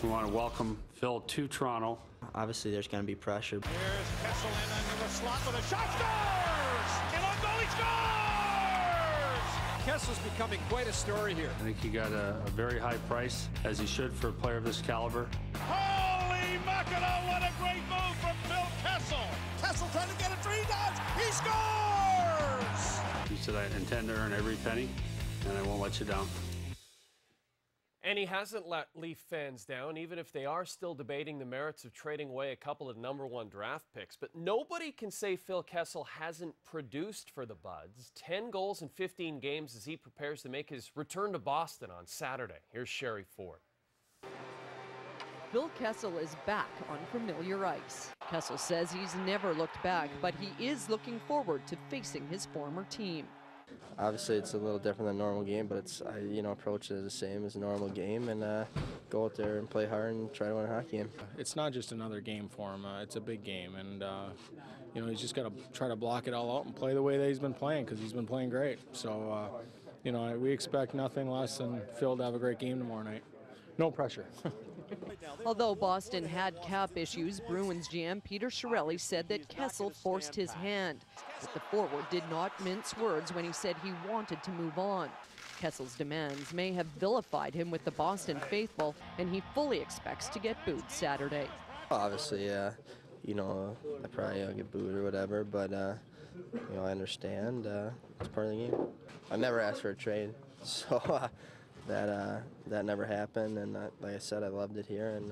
We want to welcome Phil to Toronto. Obviously, there's going to be pressure. Here's Kessel in under the slot with a shot. Scores! And on goal, he scores! Kessel's becoming quite a story here. I think he got a very high price, as he should for a player of this caliber. Holy mackerel, what a great move from Phil Kessel. Kessel trying to get a three, does. He scores! He said, I intend to earn every penny, and I won't let you down. And he hasn't let Leaf fans down, even if they are still debating the merits of trading away a couple of #1 draft picks. But nobody can say Phil Kessel hasn't produced for the Buds. 10 goals in 15 games as he prepares to make his return to Boston on Saturday. Here's Sherry Ford. Phil Kessel is back on familiar ice. Kessel says he's never looked back, but he is looking forward to facing his former team. Obviously, it's a little different than a normal game, but I approach it as the same as a normal game and go out there and play hard and try to win a hockey game. It's not just another game for him. It's a big game, and he's just got to try to block it all out and play the way that he's been playing, because he's been playing great. So, we expect nothing less than Phil to have a great game tomorrow night. No pressure. Although Boston had cap issues, Bruins GM Peter Chiarelli said that Kessel forced his hand. But the forward did not mince words when he said he wanted to move on. Kessel's demands may have vilified him with the Boston faithful, and he fully expects to get booed Saturday. Obviously, I probably get booed or whatever, but I understand. It's part of the game. I never asked for a trade, so that never happened, and like I said, I loved it here, and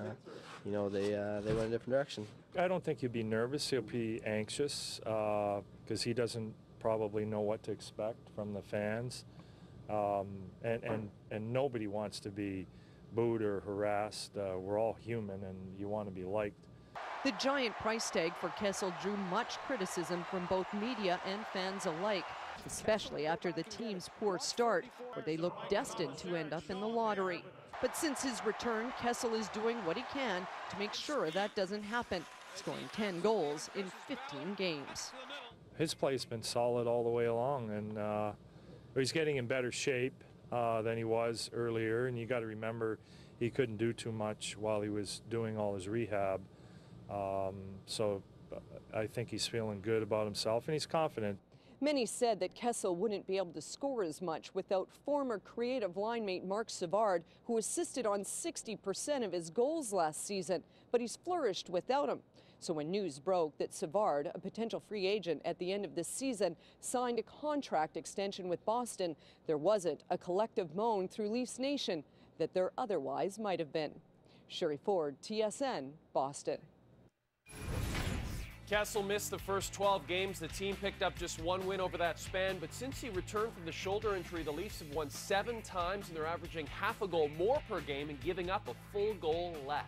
they went a different direction. I don't think he'll be nervous. He'll be anxious because he doesn't probably know what to expect from the fans, and nobody wants to be booed or harassed. We're all human, and you want to be liked. The giant price tag for Kessel drew much criticism from both media and fans alike, especially after the team's poor start, where they looked destined to end up in the lottery. But since his return, Kessel is doing what he can to make sure that doesn't happen, scoring 10 goals in 15 games. His play's been solid all the way along, and he's getting in better shape than he was earlier, and you got to remember he couldn't do too much while he was doing all his rehab. So I think he's feeling good about himself, and he's confident. Many said that Kessel wouldn't be able to score as much without former creative line mate Mark Savard, who assisted on 60% of his goals last season, but he's flourished without him. So when news broke that Savard, a potential free agent at the end of this season, signed a contract extension with Boston, there wasn't a collective moan through Leafs Nation that there otherwise might have been. Sherry Ford, TSN, Boston. Kessel missed the first 12 games. The team picked up just one win over that span, but since he returned from the shoulder injury, the Leafs have won 7 times, and they're averaging half a goal more per game and giving up a full goal less.